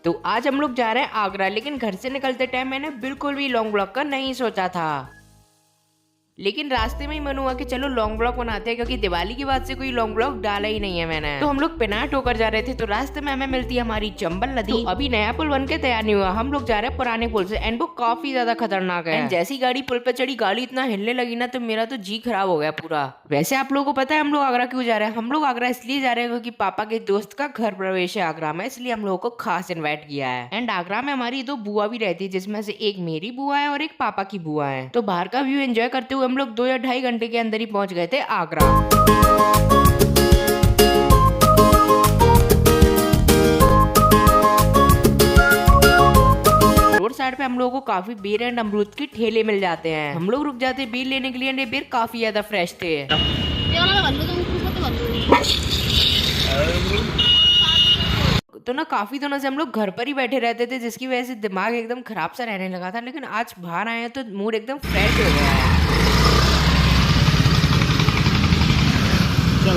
तो आज हम लोग जा रहे हैं आगरा, लेकिन घर से निकलते टाइम मैंने बिल्कुल भी लॉन्ग ब्लॉग का नहीं सोचा था। लेकिन रास्ते में ही मन हुआ कि चलो लॉन्ग ब्लॉग बनाते हैं, क्योंकि दिवाली के बाद से कोई लॉन्ग ब्लॉग डाला ही नहीं है मैंने। तो हम लोग पिनाट होकर जा रहे थे, तो रास्ते में हमें मिलती है हमारी चंबल नदी। तो अभी नया पुल बन के तैयार नहीं हुआ, हम लोग जा रहे हैं पुराने पुल से, एंड वो काफी ज्यादा खतरनाक है। जैसी गाड़ी पुल पे चढ़ी, गाड़ी इतना हिलने लगी ना, तो मेरा तो जी खराब हो गया पूरा। वैसे आप लोगों को पता है हम लोग आगरा क्यों जा रहे हैं? हम लोग आगरा इसलिए जा रहे हैं क्योंकि पापा के दोस्त का घर प्रवेश है आगरा में, इसलिए हम लोगों को खास इन्वाइट किया है। एंड आगरा में हमारी दो बुआ भी रहती है, जिसमें से एक मेरी बुआ है और एक पापा की बुआ है। तो बाहर का व्यू एंजॉय करते हुए हम लोग 2 या 2.5 घंटे के अंदर ही पहुंच गए थे आगरा। रोड साइड पे हम लोगों को काफी बेर एंड अमरूद के ठेले मिल जाते हैं। हम लोग रुक जाते हैं बेर लेने के लिए, एंड ये बेर काफी ज्यादा फ्रेश थे। तो ना काफी दिनों से हम लोग घर पर ही बैठे रहते थे, जिसकी वजह से दिमाग एकदम खराब सा रहने लगा था। लेकिन आज बाहर आए हैं तो मूड एकदम फ्रेश हो गया है।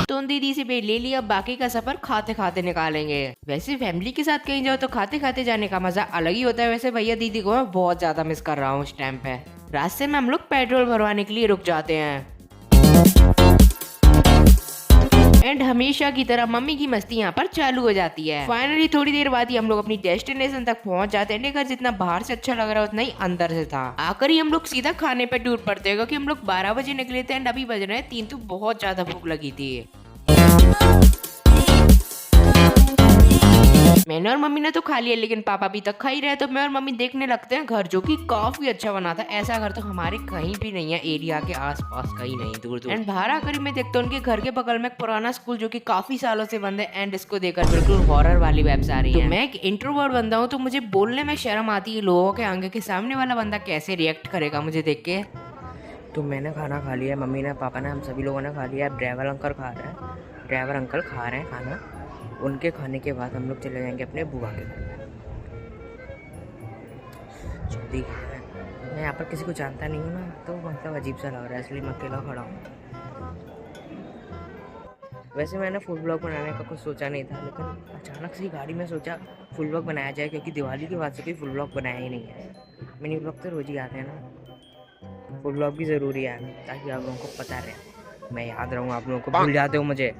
तो उन दीदी से बेर ले लिया, बाकी का सफर खाते खाते निकालेंगे। वैसे फैमिली के साथ कहीं जाओ तो खाते खाते जाने का मजा अलग ही होता है। वैसे भैया दीदी को मैं बहुत ज्यादा मिस कर रहा हूँ इस टाइम पे। रास्ते में हम लोग पेट्रोल भरवाने के लिए रुक जाते हैं, एंड हमेशा की तरह मम्मी की मस्ती यहाँ पर चालू हो जाती है। फाइनली थोड़ी देर बाद ही हम लोग अपनी डेस्टिनेशन तक पहुंच जाते हैं। घर जितना बाहर से अच्छा लग रहा है उतना ही अंदर से था। आकर ही हम लोग सीधा खाने पे टूट पड़ते हैं, क्योंकि हम लोग 12 बजे निकले थे एंड अभी बज रहे हैं 3। तो बहुत ज्यादा भूख लगी थी। मैंने और मम्मी ने तो खा लिया, लेकिन पापा भी तक खा ही रहे। तो मैं और मम्मी देखने लगते हैं घर, जो कि काफी अच्छा बना था। ऐसा घर तो हमारे कहीं भी नहीं है, एरिया के आसपास कहीं नहीं, दूर दूर। एंड बाहर आकर ही मैं देखता हूँ उनके घर के बगल में एक पुराना स्कूल, जो कि काफी सालों से बंद है। एंड इसको देखकर बिल्कुल हॉरर वाली वेब्स आ रही है। तो मैं एक इंट्रोवर्ट बंदा हूँ, तो मुझे बोलने में शर्म आती है लोगों के आगे कि सामने वाला बंदा कैसे रिएक्ट करेगा मुझे देख के। तो मैंने खाना खा लिया, मम्मी ने, पापा ने, हम सभी लोगों ने खा लिया। ड्राइवर अंकल खा रहे हैं, ड्राइवर अंकल खा रहे हैं खाना। उनके खाने के बाद हम लोग चले जाएंगे अपने बुआ के घर में। जल्दी मैं यहाँ पर किसी को जानता नहीं हूँ ना, तो मतलब अजीब सा लग रहा है, इसलिए मैं अकेला खड़ा हूँ। वैसे मैंने फुल ब्लॉग बनाने का कुछ सोचा नहीं था, लेकिन अचानक से गाड़ी में सोचा फुल ब्लॉग बनाया जाए, क्योंकि दिवाली के बाद से कोई फुल ब्लॉग बनाया ही नहीं है। मिनी ब्लॉग तो रोज ही आते हैं ना, फुल ब्लॉग भी ज़रूरी है ताकि आप लोगों को पता रहे, मैं याद रहूँ। आप लोगों को भूल जाते हो मुझे।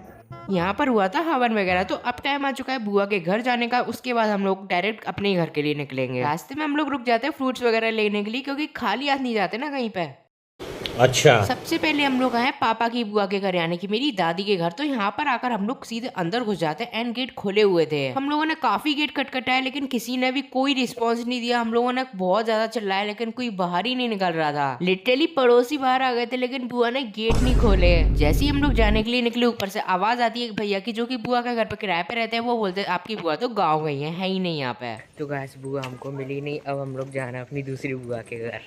यहाँ पर हुआ था हवन वगैरह, तो अब टाइम आ चुका है बुआ के घर जाने का। उसके बाद हम लोग डायरेक्ट अपने घर के लिए निकलेंगे। रास्ते में हम लोग रुक जाते हैं फ्रूट्स वगैरह लेने के लिए, क्योंकि खाली हाथ नहीं जाते ना कहीं पे। अच्छा, सबसे पहले हम लोग आए पापा की बुआ के घर, यानी कि मेरी दादी के घर। तो यहाँ पर आकर हम लोग सीधे अंदर घुस जाते हैं, एंड गेट खोले हुए थे। हम लोगों ने काफी गेट खटखटाया, लेकिन किसी ने भी कोई रिस्पॉन्स नहीं दिया। हम लोगों ने बहुत ज्यादा चिल्लाया, लेकिन कोई बाहर ही नहीं निकल रहा था। लिटरली पड़ोसी बाहर आ गए थे, लेकिन बुआ ने गेट नहीं खोले। जैसे ही हम लोग जाने के लिए निकले, ऊपर से आवाज आती है भैया की, जो की बुआ के घर पे किराए पे रहते हैं। वो बोलते हैं आपकी बुआ तो गाँव गई है ही नहीं यहाँ पे। तो गाइस बुआ हमको मिली नहीं, अब हम लोग जाना अपनी दूसरी बुआ के घर।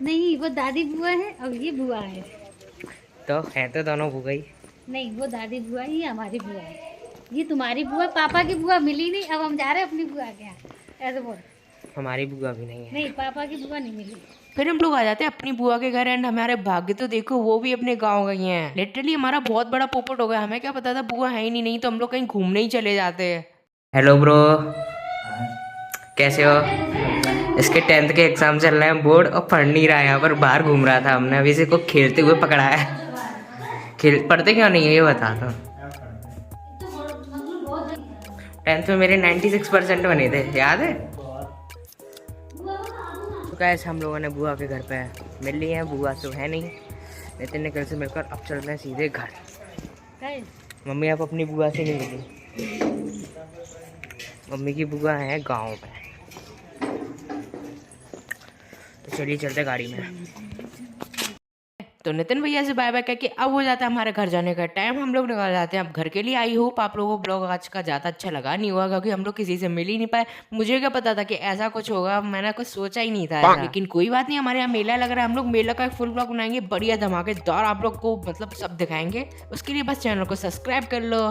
नहीं, वो दादी बुआ है और ये बुआ है। तो है तो दोनों बुआ ही। नहीं, वो दादी बुआ है, ये हमारी बुआ है। ये तुम्हारी बुआ, पापा की बुआ मिली नहीं, अब हम जा रहे हैं अपनी बुआ के यहाँ। ऐसे बोल। हमारी बुआ भी नहीं है। नहीं, पापा की बुआ नहीं मिली। फिर हम लोग आ जाते हैं अपनी बुआ के घर, एंड हमारे भाग्य तो देखो वो भी अपने गांव गई हैं। लिटरली हमारा बहुत बड़ा पोपट हो गया। हमें क्या पता था बुआ है ही नहीं तो हम लोग कहीं घूमने ही चले जाते। हेलो ब्रो, कैसे हो? इसके 10th के एग्जाम चल रहे हैं, बोर्ड, और पढ़ नहीं रहा है। यहाँ पर बाहर घूम रहा था, हमने अभी इसे को खेलते हुए पकड़ा है। पढ़ते क्यों नहीं है ये बता दो। 10th में मेरे 96% बने थे, याद है? तो कैसे हम लोगों ने बुआ के घर पे मिल ली है। बुआ तो है नहीं, नितिन ने कल से मिलकर अब चल रहे हैं सीधे घर। मम्मी आप अपनी बुआ से नहीं मिली, मम्मी की बुआ है गाँव में। तो चलिए चलते गाड़ी में। तो नितिन भैया से बाय बाय करके अब हो जाता है हमारे घर जाने का टाइम। हम लोग निकल जाते हैं अब घर के लिए। आई होप आप लोगों को ब्लॉग आज का ज़्यादा अच्छा लगा नहीं होगा, क्योंकि हम लोग किसी से मिल ही नहीं पाए। मुझे क्या पता था कि ऐसा कुछ होगा, मैंने कुछ सोचा ही नहीं था ऐसा। लेकिन कोई बात नहीं, हमारे यहाँ मेला लग रहा है, हम लोग मेला का एक फुल ब्लॉग बनाएंगे, बढ़िया धमाकेदार आप लोग को मतलब सब दिखाएंगे। उसके लिए बस चैनल को सब्सक्राइब कर लो।